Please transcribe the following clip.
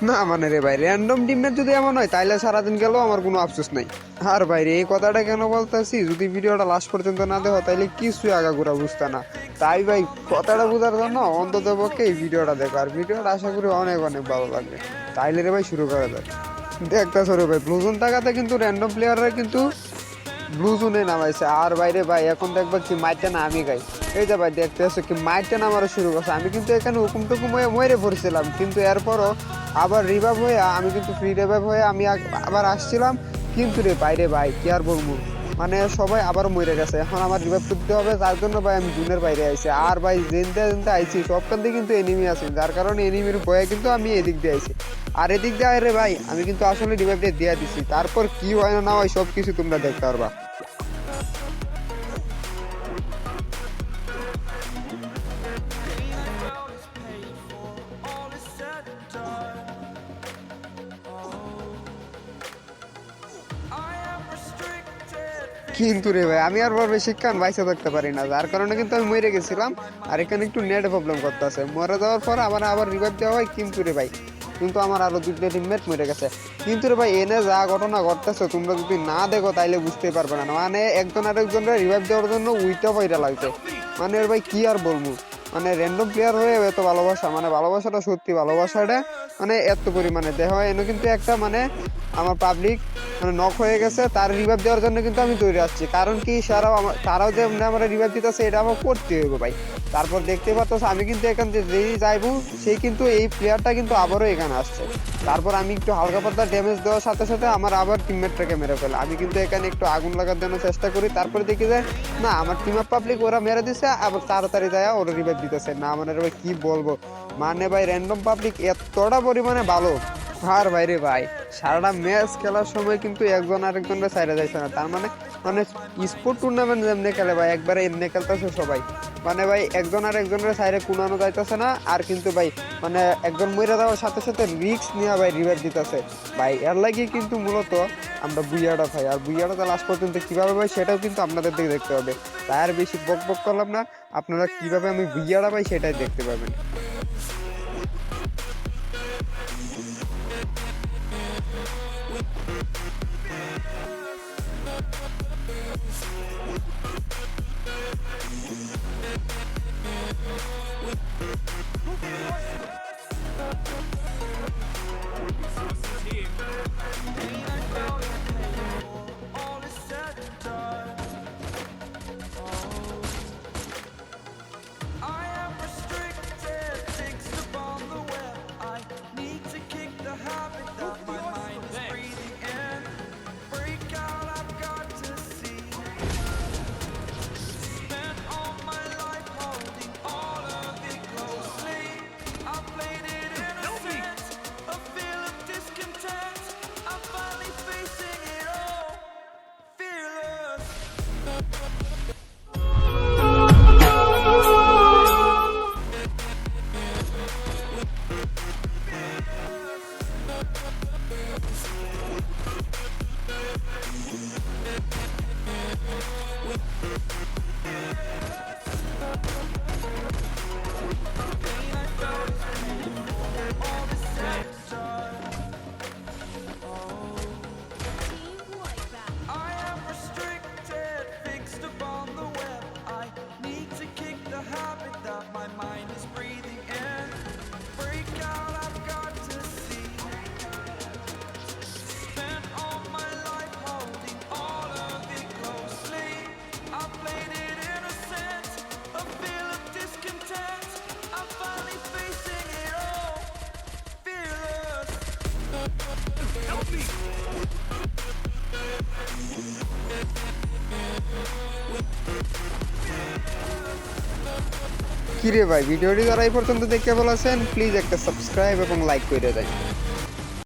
না মানে রে ভাই, র্যান্ডম টিমমেট যদি এমন হয় তাইলে সারাদিন গেলেও আমার কোনো আফসোস নাই। আর ভাইরে এই কথাটা কেন বলতেছি, যদি ভিডিওটা লাস্ট পর্যন্ত না দেখো তাইলে কিছুই আগাগোড়া বুঝতে না। তাই ভাই কথাটা বোঝার জন্য অন্তত পক্ষে এই ভিডিওটা দেখো, আর ভিডিওটা আশা করি অনেক অনেক ভালো লাগবে। তাইলে রে ভাই শুরু করা যায়। দেখতেছো রে ভাই, ব্লুজোন টাকাতে কিন্তু র্যান্ডম প্লেয়াররা কিন্তু ব্লু জোনে নামাইছে। আর বাইরে ভাই এখন দেখবো কি মাইটটা না আমি গাই। এই যে ভাই দেখতে আসো কি মাইটটা নামারও শুরু করছে। আমি কিন্তু এখানে হুকুম টুকুম হয়ে মরে পড়ছিলাম, কিন্তু এরপরও আবার রিভাইভ হয়ে আমি কিন্তু ফ্রি রিভাইভ হয়ে আমি আবার আসছিলাম। কিন্তু রে বাইরে ভাই কি আর বলবো, মানে সবাই আবার মরে গেছে। এখন আমার রিভাইভ করতে হবে, তার জন্য ভাই আমি জুনের বাইরে আইছি। আর ভাই যেতে যেতে আইছি সবখান থেকে কিন্তু এনিমি আছে, যার কারণে এনিমির ভয়ে কিন্তু আমি এদিক দিয়ে আইছি। আর এদিক দিয়ে রে ভাই আমি কিন্তু আসলে রিভাইভটা দিয়ে দিছি। তারপর কি হয় না হয় সব কিছু তোমরা দেখতে পারবা। কিন্তু রে ভাই আমি আর বেশিক্ষণ বাইসে থাকতে পারি না, যার কারণে কিন্তু আমি মরে গেছিলাম। আর এখানে একটু নেট প্রবলেম করতেছে, মরে যাওয়ার পর আবার আবার রিভাইভ দেওয়া হয়। কিন্তু রে ভাই কিন্তু আমার আরো দুটো টিমমেট মরে গেছে। কিন্তু রে ভাই এনে যা ঘটনা ঘটতেছে তোমরা যদি না দেখো তাইলে বুঝতে পারবে না। মানে একজন আরেকজনের রিভাইভ দেওয়ার জন্য উইটা পয়রা লাগছে। মানে ভাই কি আর বলবো, মানে র্যান্ডম প্লেয়ার হয়ে এত ভালোবাসা, মানে ভালোবাসাটা সত্যি ভালোবাসাটা মানে এত পরিমাণে দেওয়া হয়। এনে কিন্তু একটা মানে আমার পাবলিক মানে নক হয়ে গেছে, তার রিভাইভ দেওয়ার জন্য কিন্তু আমি তৈরি আসছি। কারণ কি তারাও যে আমার রিভাইভ দিতেছে এটা আমার করতে হইব ভাই। তারপর দেখতে পাচ্ছ আমি কিন্তু এখান থেকে যেই যাইবো সেই কিন্তু এই প্লেয়ারটা কিন্তু আবারও এখানে আসছে। তারপর আমি একটু হালকা পাতলা ড্যামেজ দেওয়ার সাথে সাথে আমার আবার টিমমেটটাকে মেরে ফেলে। আমি কিন্তু এখানে একটু আগুন লাগার জন্য চেষ্টা করি, তারপরে দেখি যায় না আমার টিম আপ পাবলিক ওরা মেরে দিছে, আবার তাড়াতাড়ি যায় ওরা রিভাইভ দিতেছে না। মানে ভাই কি বলবো, মানে ভাই র্যান্ডম পাবলিক এতটা পরিমাণে ভালো। আর ভাইরে ভাই সারাটা ম্যাচ খেলার সময় কিন্তু একজন আরেকজনের সাইডে যাইছে না। তার মানে মানে স্পোর্ট টুর্নামেন্ট যেমনি খেলে ভাই একবারে এমনি খেলতেছে সবাই। মানে ভাই একজন আর একজনের সাইডে কুনানো যাইতেছে না। আর কিন্তু ভাই মানে একজন মরে যাওয়ার সাথে সাথে রিস্ক নিয়ে ভাই রিভাইভ দিতেছে ভাই। এর লাগে কিন্তু মূলত আমরা বুইয়াটা ভাই, আর বুইয়াটা লাস্ট পর্যন্ত কিভাবে ভাই সেটাও কিন্তু আপনাদের দিকে দেখতে হবে। তাই আর বেশি বক বক করলাম না, আপনারা কিভাবে আমি বুইয়াটা ভাই সেটাই দেখতে পাবেন। কিরে ভাই ভিডিওটি যারা এই পর্যন্ত দেখতে বলেছেন প্লিজ একটা সাবস্ক্রাইব এবং লাইক করে দেন।